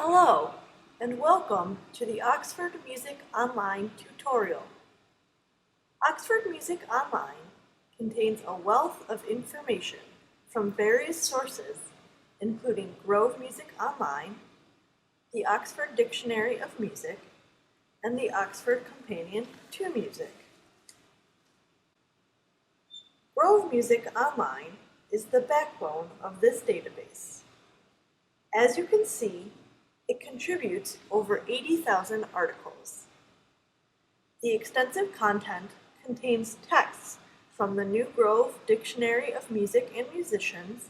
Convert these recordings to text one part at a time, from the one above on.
Hello, and welcome to the Oxford Music Online tutorial. Oxford Music Online contains a wealth of information from various sources, including Grove Music Online, the Oxford Dictionary of Music, and the Oxford Companion to Music. Grove Music Online is the backbone of this database. As you can see, it contributes over 80,000 articles. The extensive content contains texts from the New Grove Dictionary of Music and Musicians,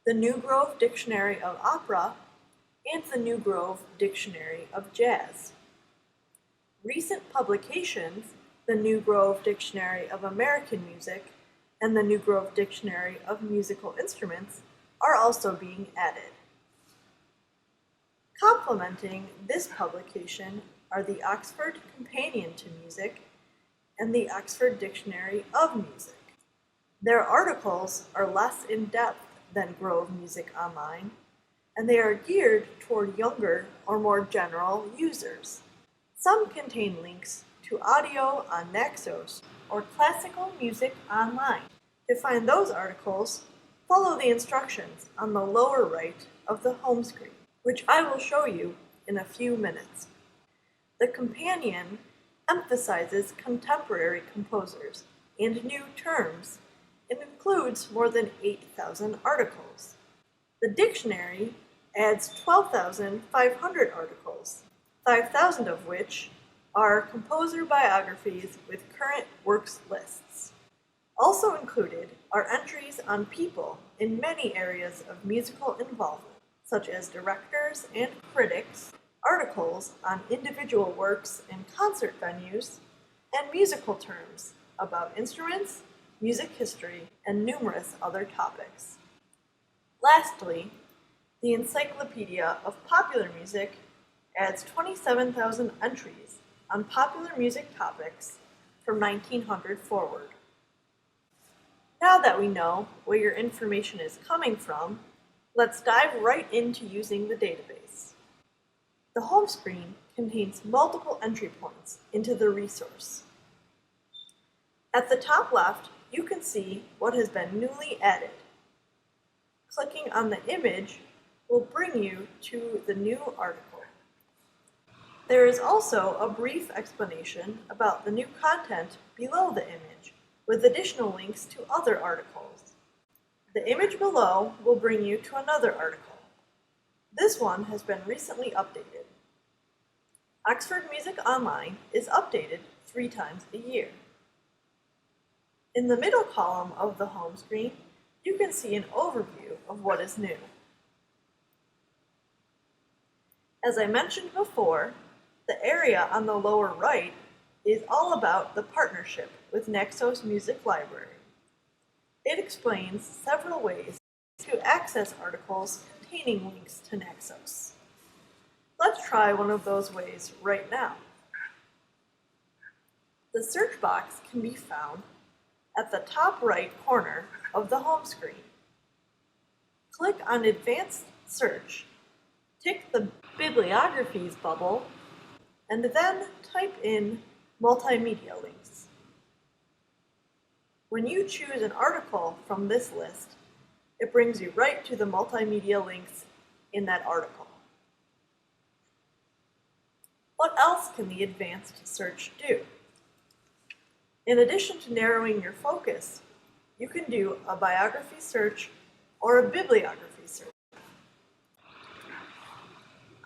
the New Grove Dictionary of Opera, and the New Grove Dictionary of Jazz. Recent publications, the New Grove Dictionary of American Music and the New Grove Dictionary of Musical Instruments, are also being added. Complementing this publication are the Oxford Companion to Music and the Oxford Dictionary of Music. Their articles are less in-depth than Grove Music Online, and they are geared toward younger or more general users. Some contain links to audio on Naxos or classical music online. To find those articles, follow the instructions on the lower right of the home screen, which I will show you in a few minutes. The companion emphasizes contemporary composers and new terms and includes more than 8,000 articles. The dictionary adds 12,500 articles, 5,000 of which are composer biographies with current works lists. Also included are entries on people in many areas of musical involvement, such as directors and critics, articles on individual works and concert venues, and musical terms about instruments, music history, and numerous other topics. Lastly, the Encyclopedia of Popular Music adds 27,000 entries on popular music topics from 1900 forward. Now that we know where your information is coming from, let's dive right into using the database. The home screen contains multiple entry points into the resource. At the top left, you can see what has been newly added. Clicking on the image will bring you to the new article. There is also a brief explanation about the new content below the image, with additional links to other articles. The image below will bring you to another article. This one has been recently updated. Oxford Music Online is updated 3 times a year. In the middle column of the home screen, you can see an overview of what is new. As I mentioned before, the area on the lower right is all about the partnership with Naxos Music Library. It explains several ways to access articles containing links to Naxos. Let's try one of those ways right now. The search box can be found at the top right corner of the home screen. Click on Advanced Search, tick the Bibliographies bubble, and then type in Multimedia Links. When you choose an article from this list, it brings you right to the multimedia links in that article. What else can the advanced search do? In addition to narrowing your focus, you can do a biography search or a bibliography search.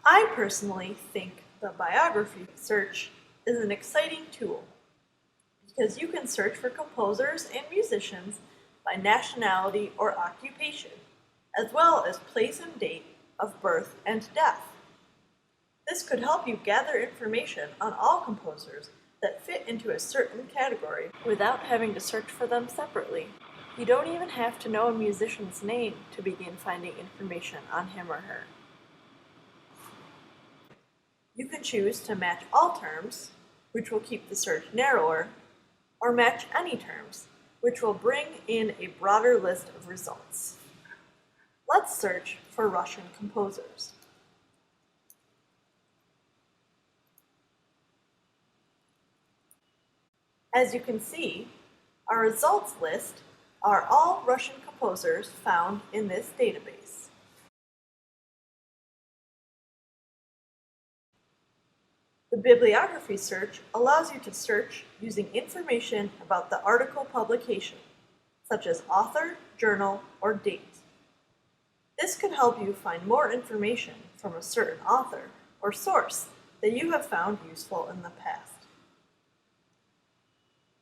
I personally think the biography search is an exciting tool because you can search for composers and musicians by nationality or occupation, as well as place and date of birth and death. This could help you gather information on all composers that fit into a certain category without having to search for them separately. You don't even have to know a musician's name to begin finding information on him or her. You can choose to match all terms, which will keep the search narrower, or match any terms, which will bring in a broader list of results. Let's search for Russian composers. As you can see, our results list are all Russian composers found in this database. The bibliography search allows you to search using information about the article publication, such as author, journal, or date. This could help you find more information from a certain author or source that you have found useful in the past.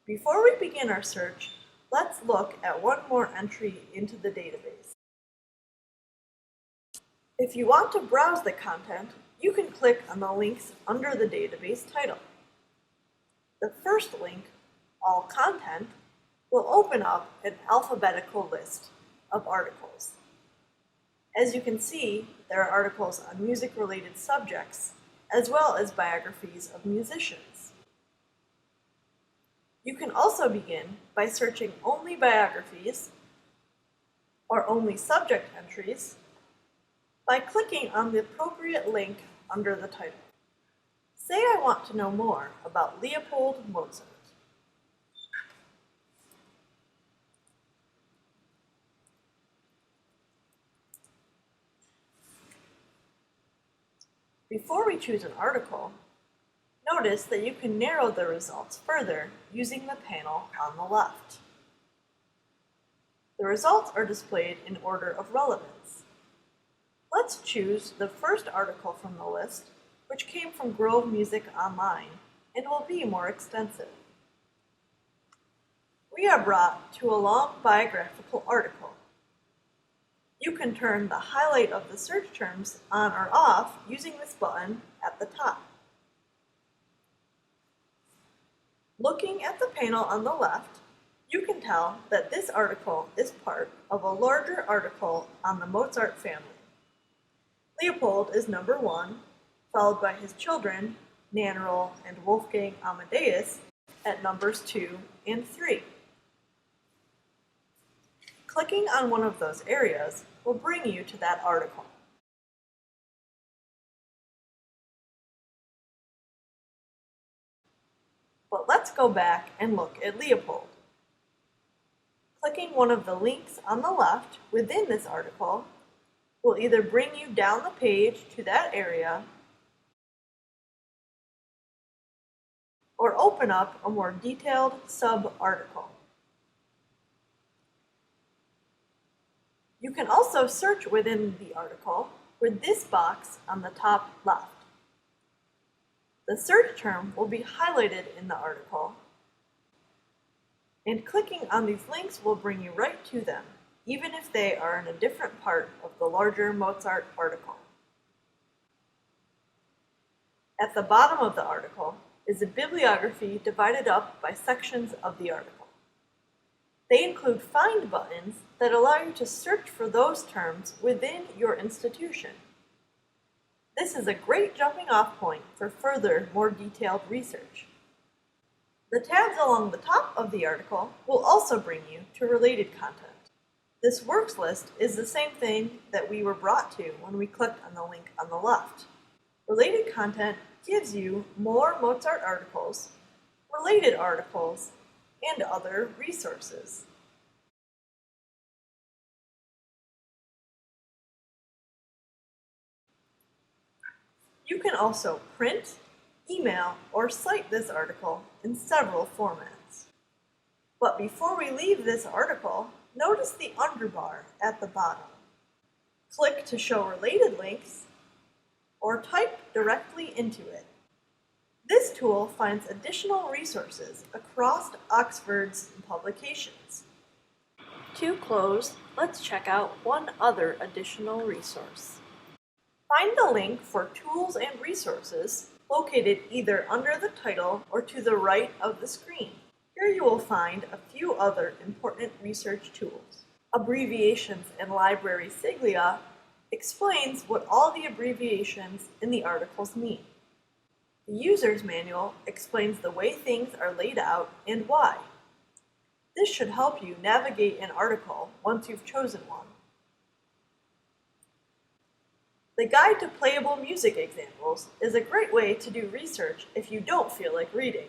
Before we begin our search, let's look at one more entry into the database. If you want to browse the content, you can click on the links under the database title. The first link, All Content, will open up an alphabetical list of articles. As you can see, there are articles on music-related subjects, as well as biographies of musicians. You can also begin by searching only biographies or only subject entries by clicking on the appropriate link under the title. Say I want to know more about Leopold Mozart. Before we choose an article, notice that you can narrow the results further using the panel on the left. The results are displayed in order of relevance. Let's choose the first article from the list, which came from Grove Music Online and will be more extensive. We are brought to a long biographical article. You can turn the highlight of the search terms on or off using this button at the top. Looking at the panel on the left, you can tell that this article is part of a larger article on the Mozart family. Leopold is number 1, followed by his children, Nannerl and Wolfgang Amadeus, at numbers 2 and 3. Clicking on one of those areas will bring you to that article. But let's go back and look at Leopold. Clicking one of the links on the left within this article will either bring you down the page to that area or open up a more detailed sub-article. You can also search within the article with this box on the top left. The search term will be highlighted in the article, and clicking on these links will bring you right to them, even if they are in a different part of the larger Mozart article. At the bottom of the article is a bibliography divided up by sections of the article. They include find buttons that allow you to search for those terms within your institution. This is a great jumping off point for further, more detailed research. The tabs along the top of the article will also bring you to related content. This works list is the same thing that we were brought to when we clicked on the link on the left. Related content gives you more Mozart articles, related articles, and other resources. You can also print, email, or cite this article in several formats. But before we leave this article, notice the underbar at the bottom. Click to show related links, or type directly into it. This tool finds additional resources across Oxford's publications. To close, let's check out one other additional resource. Find the link for Tools and Resources located either under the title or to the right of the screen. Here you will find a few other important research tools. Abbreviations and Library Siglia explains what all the abbreviations in the articles mean. The User's Manual explains the way things are laid out and why. This should help you navigate an article once you've chosen one. The Guide to Playable Music Examples is a great way to do research if you don't feel like reading.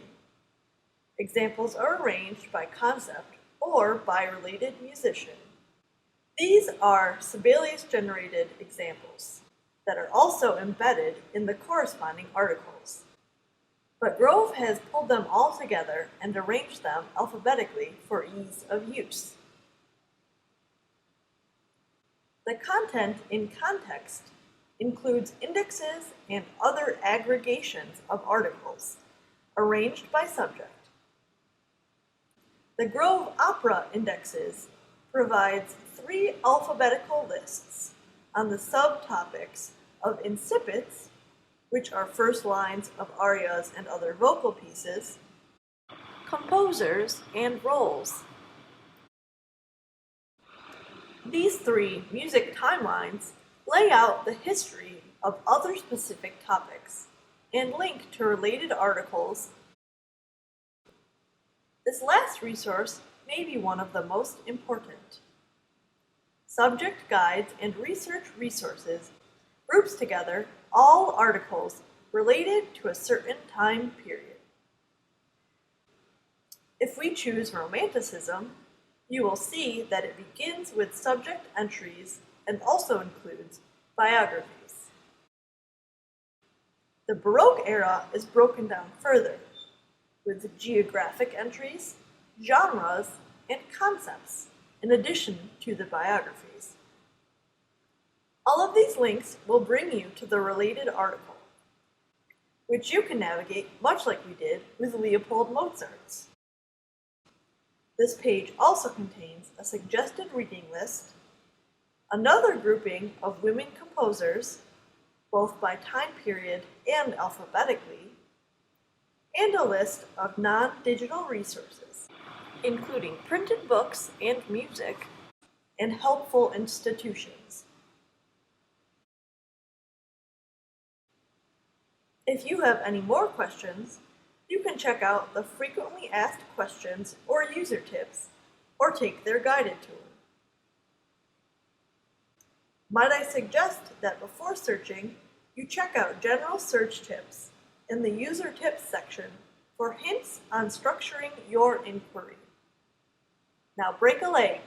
Examples are arranged by concept or by related musician. These are Sibelius-generated examples that are also embedded in the corresponding articles. But Grove has pulled them all together and arranged them alphabetically for ease of use. The content in context includes indexes and other aggregations of articles, arranged by subject. The Grove Opera Indexes provides 3 alphabetical lists on the subtopics of incipits, which are first lines of arias and other vocal pieces, composers, and roles. These 3 music timelines lay out the history of other specific topics and link to related articles. This last resource may be one of the most important. Subject guides and research resources groups together all articles related to a certain time period. If we choose Romanticism, you will see that it begins with subject entries and also includes biographies. The Baroque era is broken down further, with geographic entries, genres, and concepts, in addition to the biographies. All of these links will bring you to the related article, which you can navigate much like we did with Leopold Mozart's. This page also contains a suggested reading list, another grouping of women composers, both by time period and alphabetically, and a list of non-digital resources, including printed books and music, and helpful institutions. If you have any more questions, you can check out the frequently asked questions or user tips, or take their guided tour. Might I suggest that before searching, you check out general search tips in the user tips section for hints on structuring your inquiry. Now break a leg